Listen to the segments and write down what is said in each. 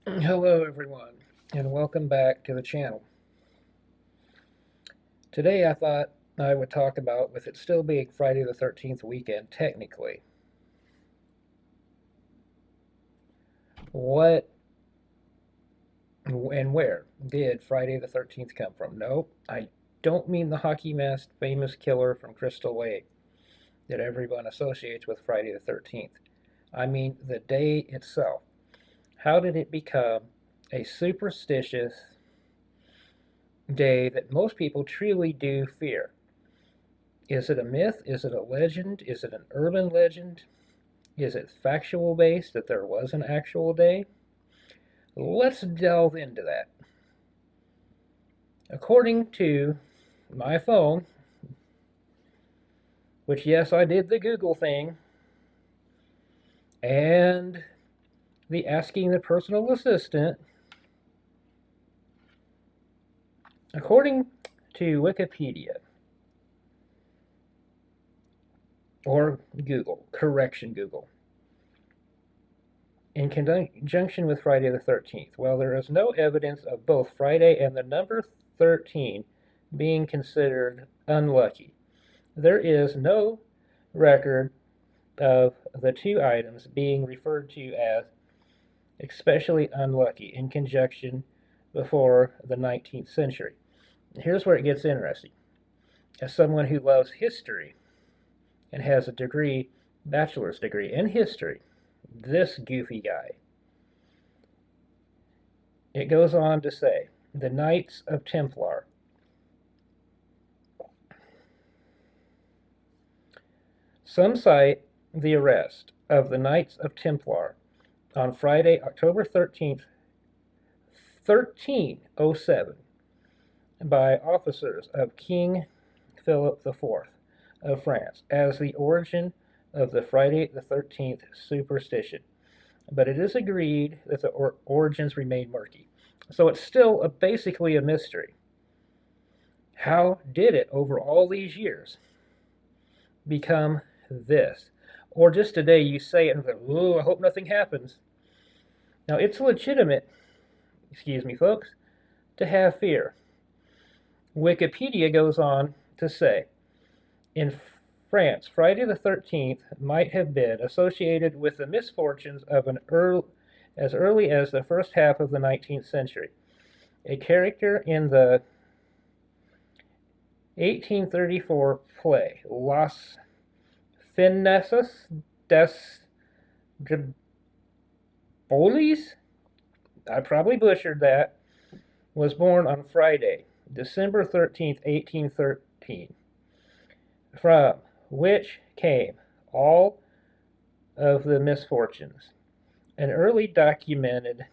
Hello everyone, and welcome back to the channel. Today I thought I would talk about, with it still being Friday the 13th weekend technically, what and where did Friday the 13th come from? No, I don't mean the hockey masked famous killer from Crystal Lake that everyone associates with Friday the 13th. I mean the day itself. How did it become a superstitious day that most people truly do fear? Is it a myth? Is it a legend? Is it an urban legend? Is it factual based that there was an actual day? Let's delve into that. According to my phone, which, yes, I did the Google thing, and the asking the personal assistant, according to Wikipedia, or Google, correction Google, in conjunction with Friday the 13th, while there is no evidence of both Friday and the number 13 being considered unlucky, there is no record of the two items being referred to as especially unlucky in conjunction before the 19th century. Here's where it gets interesting. As someone who loves history and has a bachelor's degree in history, this goofy guy, it goes on to say, the Knights of Templar. Some cite the arrest of the Knights of Templar on Friday, October 13th, 1307, by officers of King Philip IV of France as the origin of the Friday the 13th superstition. But it is agreed that the origins remain murky. So it's still basically a mystery. How did it, over all these years, become this? Or just today you say it and go, "Ooh, I hope nothing happens." Now, it's legitimate, excuse me, folks, to have fear. Wikipedia goes on to say, in France, Friday the 13th might have been associated with the misfortunes of as early as the first half of the 19th century. A character in the 1834 play Las Finesas des Bolis, I probably butchered that, was born on Friday, December 13th, 1813, from which came all of the misfortunes. An early documented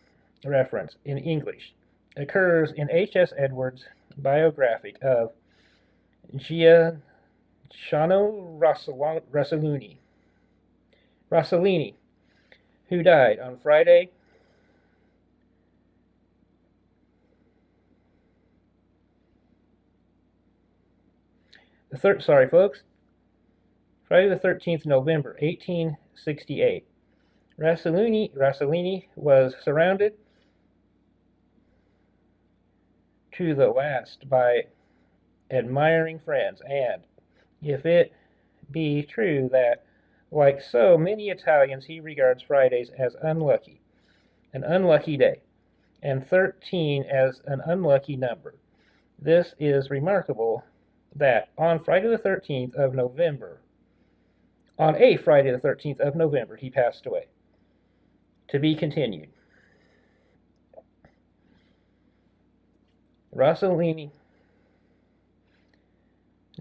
reference in English occurs in H.S. Edwards' biographic of Giacomo Rossellini, who died on Friday, sorry folks, Friday the 13th, November 1868. Rossellini was surrounded to the last by admiring friends, and if it be true that, like so many Italians, he regards Fridays as unlucky, an unlucky day, and 13 as an unlucky number, this is remarkable that on Friday the 13th of November, on a Friday the 13th of November, he passed away. To be continued. Rossellini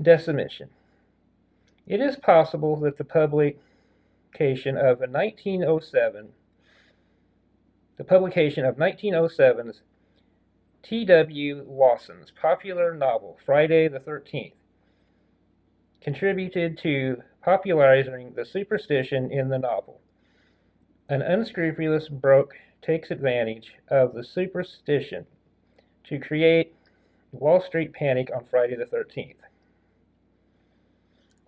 decimation. It is possible that the publication of 1907's T.W. Lawson's popular novel Friday the 13th contributed to popularizing the superstition in the novel. An unscrupulous broke takes advantage of the superstition to create Wall Street panic on Friday the 13th.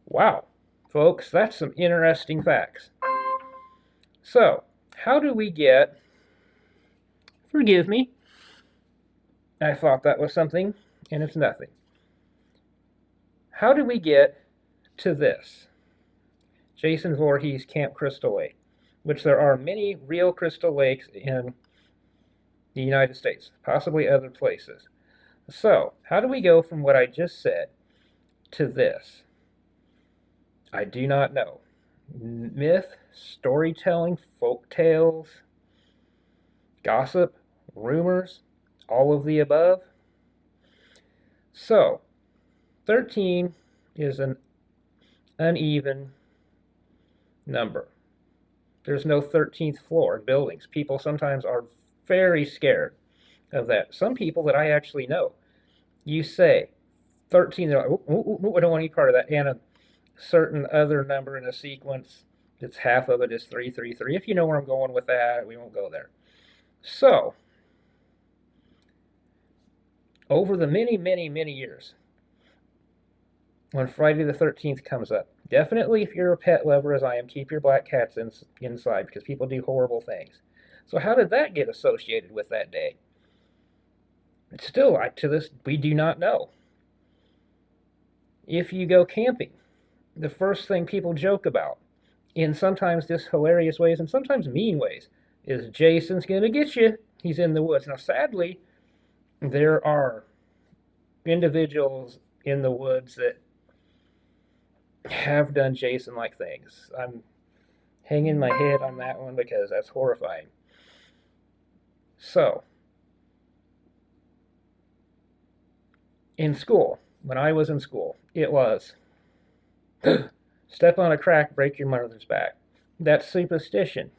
Wow, folks, that's some interesting facts. So, how do we get Forgive me. I thought that was something, and it's nothing. How did we get to this? Jason Voorhees Camp Crystal Lake, which there are many real crystal lakes in the United States, possibly other places. So, how do we go from what I just said to this? I do not know. Myth, storytelling, folk tales, gossip, rumors, all of the above. So, 13 is an uneven number. There's no 13th floor in buildings. People sometimes are very scared of that. Some people that I actually know, you say 13, they're like, I don't want any part of that. And a certain other number in a sequence that's half of it is 333. If you know where I'm going with that, we won't go there. So, over the many, many, many years, when Friday the 13th comes up, definitely if you're a pet lover as I am, keep your black cats inside because people do horrible things. So how did that get associated with that day? Still, to this, we do not know. If you go camping, the first thing people joke about, in sometimes just hilarious ways and sometimes mean ways, is Jason's gonna get you. He's in the woods. Now, sadly, there are individuals in the woods that have done Jason-like things. I'm hanging my head on that one because that's horrifying. So, in school, when I was in school, it was step on a crack, break your mother's back. That's superstition.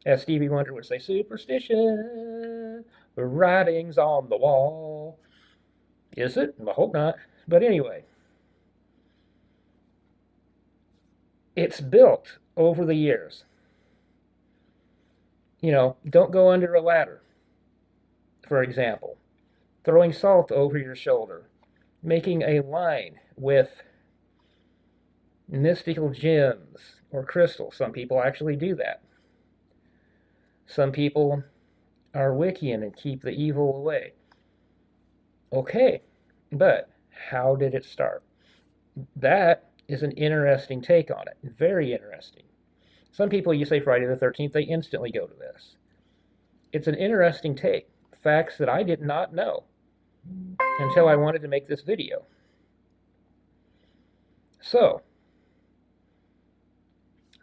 As Stevie Wonder would say, superstition, the writing's on the wall. Is it? I hope not. But anyway, it's built over the years. You know, don't go under a ladder, for example. Throwing salt over your shoulder. Making a line with mystical gems or crystals. Some people actually do that. Some people are Wiccan and keep the evil away. Okay, but how did it start? That is an interesting take on it. Very interesting. Some people, you say Friday the 13th, they instantly go to this. It's an interesting take. Facts that I did not know until I wanted to make this video. So,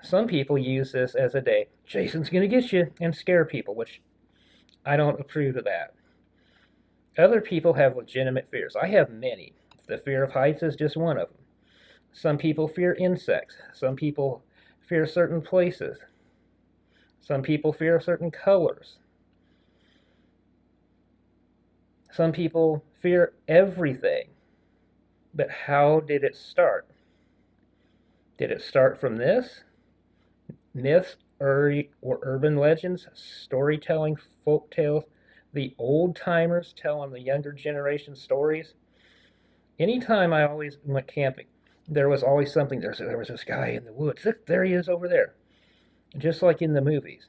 some people use this as a day, Jason's gonna get you, and scare people, which I don't approve of that. Other people have legitimate fears. I have many. The fear of heights is just one of them. Some people fear insects. Some people fear certain places. Some people fear certain colors. Some people fear everything. But how did it start? Did it start from this? Myths or urban legends, storytelling, folk tales, the old timers telling the younger generation stories? Anytime I always went camping, there was always something. There was this guy in the woods. Look, there he is over there. Just like in the movies.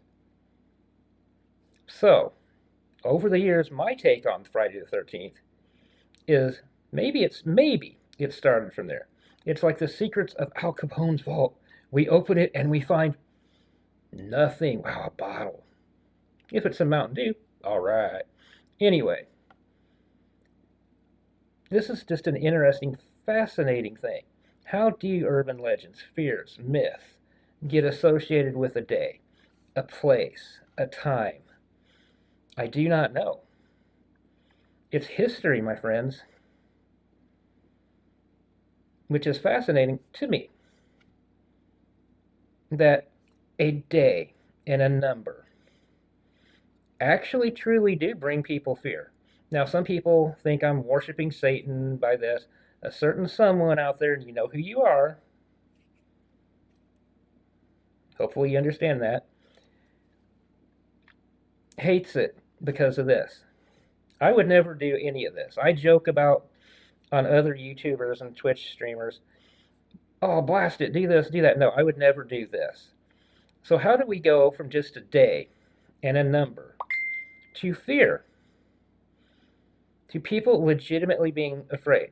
So, over the years, my take on Friday the 13th is maybe it started from there. It's like the secrets of Al Capone's vault. We open it and we find nothing. Wow, a bottle. If it's a Mountain Dew, all right. Anyway, this is just an interesting, fascinating thing. How do urban legends, fears, myths get associated with a day, a place, a time? I do not know. It's history, my friends, which is fascinating to me. That a day and a number actually truly do bring people fear. Now, some people think I'm worshiping Satan by this. A certain someone out there, and you know who you are. Hopefully you understand that. Hates it because of this. I would never do any of this. I joke about on other YouTubers and Twitch streamers, oh, blast it, do this, do that. No, I would never do this. So how do we go from just a day and a number to fear, to people legitimately being afraid.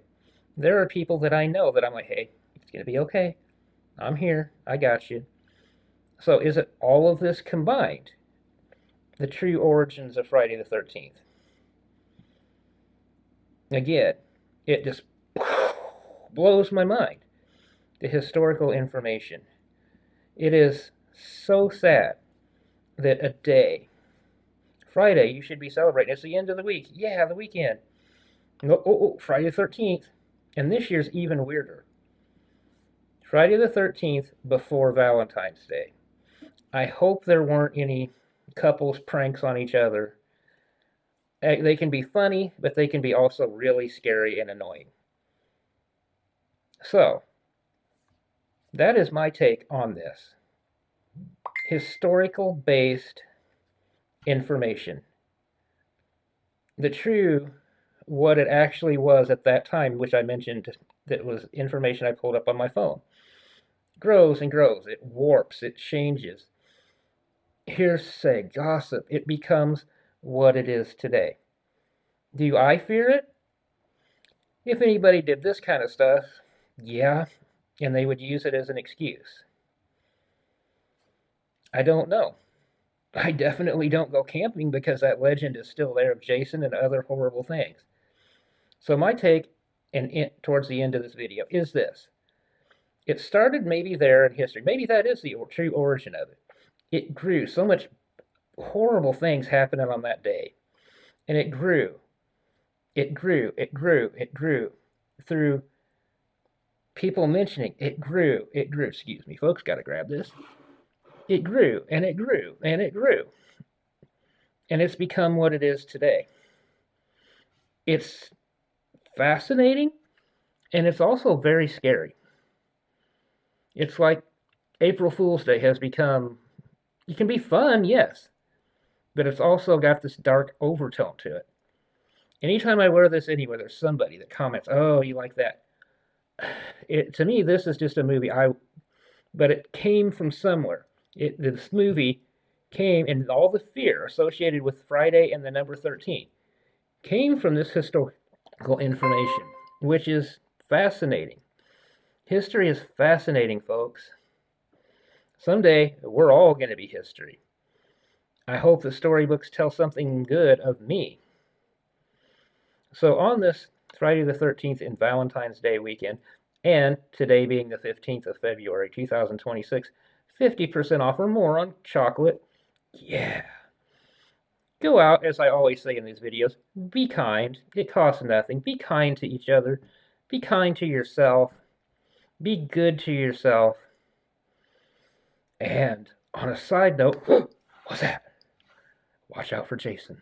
There are people that I know that I'm like, hey, it's going to be okay. I'm here. I got you. So is it all of this combined? The true origins of Friday the 13th. Again, it just blows my mind. The historical information. It is so sad that a day, Friday, you should be celebrating. It's the end of the week. Yeah, the weekend. Friday the 13th. And this year's even weirder. Friday the 13th before Valentine's Day. I hope there weren't any couples pranks on each other. They can be funny, but they can be also really scary and annoying. So, that is my take on this. Historical based information. The true, what it actually was at that time, which I mentioned that was information I pulled up on my phone, grows and grows. It warps, it changes. Hearsay, gossip, it becomes what it is today. Do I fear it? If anybody did this kind of stuff, yeah, and they would use it as an excuse. I don't know. I definitely don't go camping because that legend is still there of Jason and other horrible things. So my take, towards the end of this video, is this. It started maybe there in history. Maybe that is the true origin of it. It grew. So much horrible things happening on that day. And it grew. It grew. It grew. It grew. Through people mentioning it grew. It grew. Excuse me, folks. Got to grab this. It grew. And it grew. And it grew. And it's become what it is today. It's fascinating. And it's also very scary. It's like April Fool's Day has become, it can be fun, yes, but it's also got this dark overtone to it. Anytime I wear this anywhere, there's somebody that comments, "Oh, you like that?" To me, this is just a movie. But it came from somewhere. This movie came, and all the fear associated with Friday and the number 13 came from this historical information, which is fascinating. History is fascinating, folks. Someday, we're all going to be history. I hope the storybooks tell something good of me. So on this Friday the 13th and Valentine's Day weekend, and today being the 15th of February, 2026, 50% off or more on chocolate. Yeah. Go out, as I always say in these videos, be kind. It costs nothing. Be kind to each other. Be kind to yourself. Be good to yourself. And on a side note, what's that? Watch out for Jason.